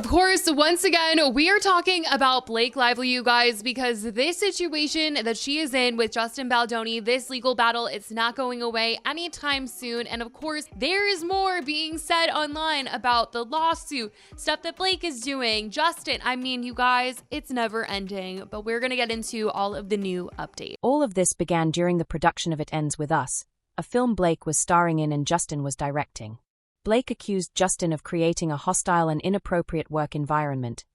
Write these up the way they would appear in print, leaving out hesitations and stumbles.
Of course, once again, we are talking about Blake Lively, you guys, because this situation that she is in with Justin Baldoni, this legal battle, it's not going away anytime soon. And of course, there is more being said online about the lawsuit, stuff that Blake is doing, Justin. I mean, you guys, it's never ending, but we're going to get into all of the new updates. All of this began during the production of It Ends With Us, a film Blake was starring in and Justin was directing. Blake accused Justin of creating a hostile and inappropriate work environment,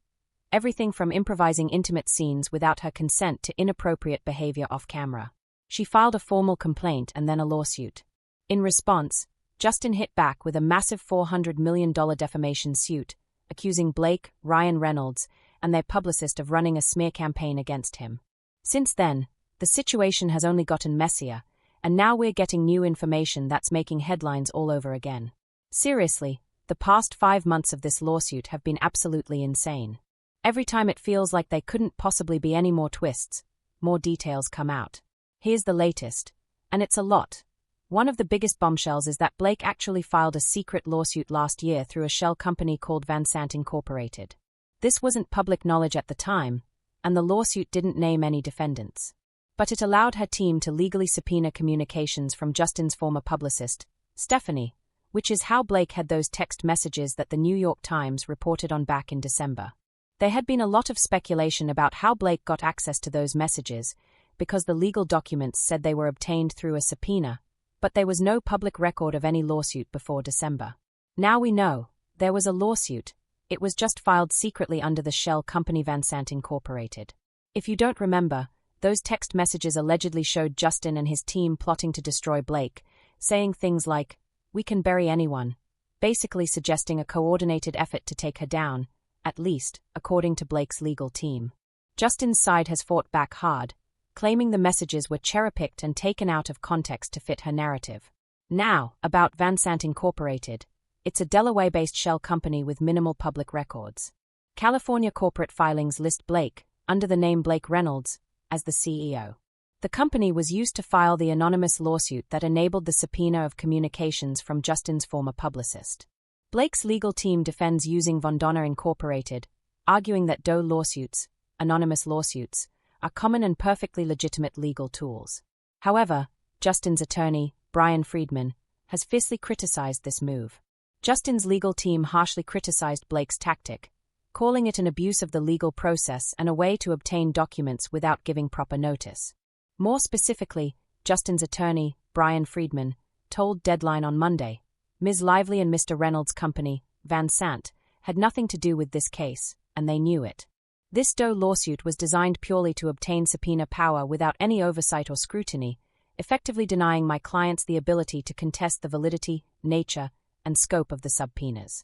everything from improvising intimate scenes without her consent to inappropriate behavior off-camera. She filed a formal complaint and then a lawsuit. In response, Justin hit back with a massive $400 million defamation suit, accusing Blake, Ryan Reynolds, and their publicist of running a smear campaign against him. Since then, the situation has only gotten messier, and now we're getting new information that's making headlines all over again. Seriously, the past 5 months of this lawsuit have been absolutely insane. Every time it feels like there couldn't possibly be any more twists, more details come out. Here's the latest, and it's a lot. One of the biggest bombshells is that Blake actually filed a secret lawsuit last year through a shell company called Van Sant Incorporated. This wasn't public knowledge at the time, and the lawsuit didn't name any defendants. But it allowed her team to legally subpoena communications from Justin's former publicist, Stephanie, which is how Blake had those text messages that the New York Times reported on back in December. There had been a lot of speculation about how Blake got access to those messages, because the legal documents said they were obtained through a subpoena, but there was no public record of any lawsuit before December. Now we know, there was a lawsuit. It was just filed secretly under the shell company Van Sant Incorporated. If you don't remember, those text messages allegedly showed Justin and his team plotting to destroy Blake, saying things like, "We can bury anyone," basically suggesting a coordinated effort to take her down, at least, according to Blake's legal team. Justin's side has fought back hard, claiming the messages were cherry-picked and taken out of context to fit her narrative. Now, about Van Sant Incorporated, it's a Delaware-based shell company with minimal public records. California corporate filings list Blake, under the name Blake Reynolds, as the CEO. The company was used to file the anonymous lawsuit that enabled the subpoena of communications from Justin's former publicist. Blake's legal team defends using Vondona Incorporated, arguing that Doe lawsuits, anonymous lawsuits, are common and perfectly legitimate legal tools. However, Justin's attorney, Brian Friedman, has fiercely criticized this move. Justin's legal team harshly criticized Blake's tactic, calling it an abuse of the legal process and a way to obtain documents without giving proper notice. More specifically, Justin's attorney, Brian Friedman, told Deadline on Monday, Ms. Lively and Mr. Reynolds' company, Van Sant, had nothing to do with this case, and they knew it. This Doe lawsuit was designed purely to obtain subpoena power without any oversight or scrutiny, effectively denying my clients the ability to contest the validity, nature, and scope of the subpoenas.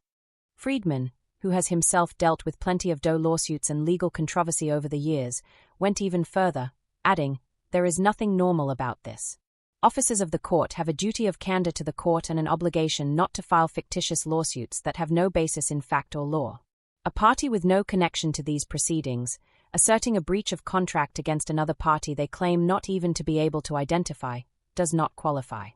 Friedman, who has himself dealt with plenty of Doe lawsuits and legal controversy over the years, went even further, adding, "There is nothing normal about this. Officers of the court have a duty of candor to the court and an obligation not to file fictitious lawsuits that have no basis in fact or law. A party with no connection to these proceedings, asserting a breach of contract against another party they claim not even to be able to identify, does not qualify.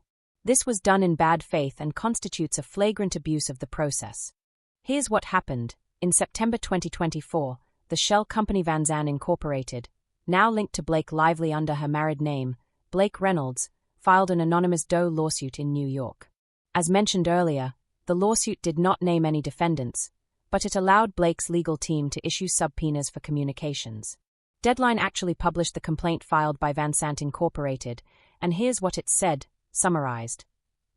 This was done in bad faith and constitutes a flagrant abuse of the process." Here's what happened. In September 2024, the shell company Van Sant Incorporated, now linked to Blake Lively under her married name, Blake Reynolds, filed an anonymous Doe lawsuit in New York. As mentioned earlier, the lawsuit did not name any defendants, but it allowed Blake's legal team to issue subpoenas for communications. Deadline actually published the complaint filed by Van Sant Incorporated, and here's what it said, summarized.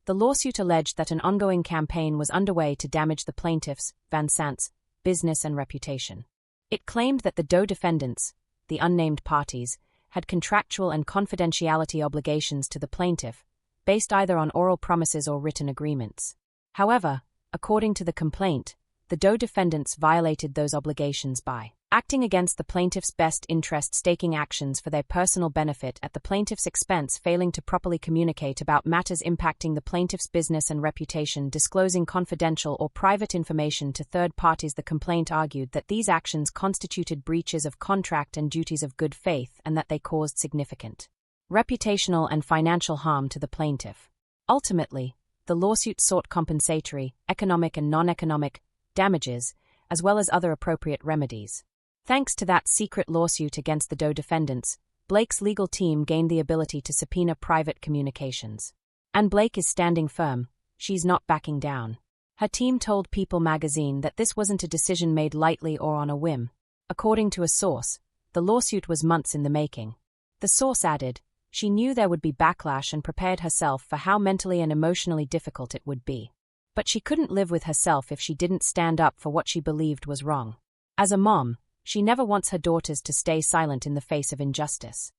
The lawsuit alleged that an ongoing campaign was underway to damage the plaintiffs, Van Sant's, business and reputation. It claimed that the Doe defendants, the unnamed parties, had contractual and confidentiality obligations to the plaintiff, based either on oral promises or written agreements. However, according to the complaint, the Doe defendants violated those obligations by acting against the plaintiff's best interest, staking actions for their personal benefit at the plaintiff's expense, failing to properly communicate about matters impacting the plaintiff's business and reputation, disclosing confidential or private information to third parties. The complaint argued that these actions constituted breaches of contract and duties of good faith and that they caused significant reputational and financial harm to the plaintiff. Ultimately, the lawsuit sought compensatory, economic and non-economic, damages, as well as other appropriate remedies. Thanks to that secret lawsuit against the Doe defendants, Blake's legal team gained the ability to subpoena private communications. And Blake is standing firm. She's not backing down. Her team told People magazine that this wasn't a decision made lightly or on a whim. According to a source, the lawsuit was months in the making. The source added, she knew there would be backlash and prepared herself for how mentally and emotionally difficult it would be. But she couldn't live with herself if she didn't stand up for what she believed was wrong. As a mom, she never wants her daughters to stay silent in the face of injustice.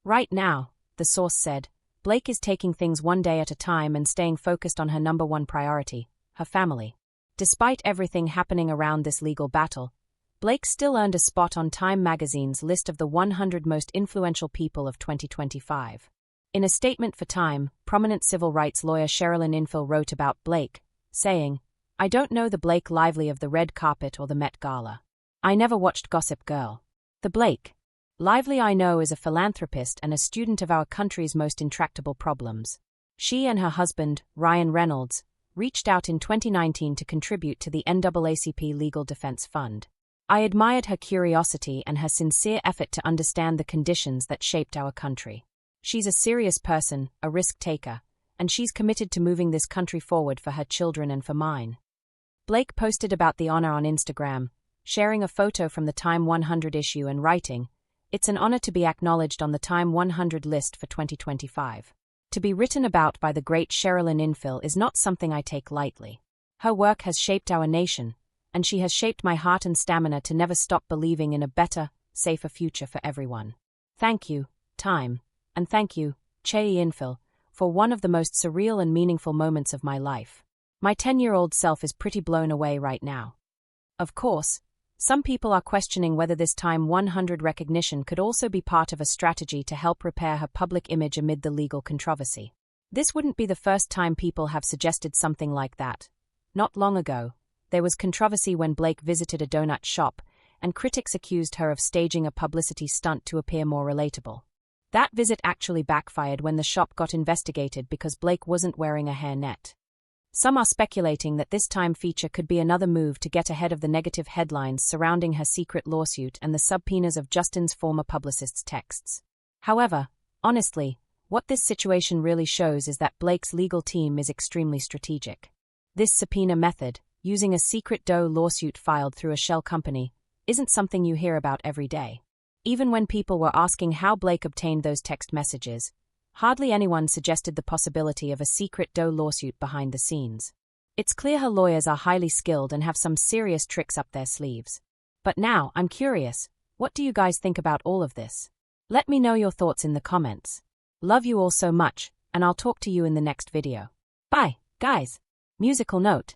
Right now, the source said, Blake is taking things one day at a time and staying focused on her number one priority, her family. Despite everything happening around this legal battle, Blake still earned a spot on Time magazine's list of the 100 most influential people of 2025. In a statement for Time, prominent civil rights lawyer Sherilyn Infill wrote about Blake, saying, I don't know the Blake Lively of the red carpet or the Met Gala. I never watched Gossip Girl. The Blake Lively I know is a philanthropist and a student of our country's most intractable problems. She and her husband, Ryan Reynolds, reached out in 2019 to contribute to the NAACP Legal Defense Fund. I admired her curiosity and her sincere effort to understand the conditions that shaped our country. She's a serious person, a risk taker, and she's committed to moving this country forward for her children and for mine. Blake posted about the honor on Instagram, sharing a photo from the Time 100 issue and writing, It's an honor to be acknowledged on the Time 100 list for 2025. To be written about by the great Sherilyn Infill is not something I take lightly. Her work has shaped our nation, and she has shaped my heart and stamina to never stop believing in a better, safer future for everyone. Thank you, Time, and thank you, Infill, for one of the most surreal and meaningful moments of my life. My 10-year-old self is pretty blown away right now. Of course, some people are questioning whether this Time 100 recognition could also be part of a strategy to help repair her public image amid the legal controversy. This wouldn't be the first time people have suggested something like that. Not long ago, there was controversy when Blake visited a donut shop, and critics accused her of staging a publicity stunt to appear more relatable. That visit actually backfired when the shop got investigated because Blake wasn't wearing a hairnet. Some are speculating that this Time feature could be another move to get ahead of the negative headlines surrounding her secret lawsuit and the subpoenas of Justin's former publicist's texts. However, honestly, what this situation really shows is that Blake's legal team is extremely strategic. This subpoena method, using a secret Doe lawsuit filed through a shell company, isn't something you hear about every day. Even when people were asking how Blake obtained those text messages, hardly anyone suggested the possibility of a secret Doe lawsuit behind the scenes. It's clear her lawyers are highly skilled and have some serious tricks up their sleeves. But now, I'm curious, what do you guys think about all of this? Let me know your thoughts in the comments. Love you all so much, and I'll talk to you in the next video. Bye, guys. Musical note.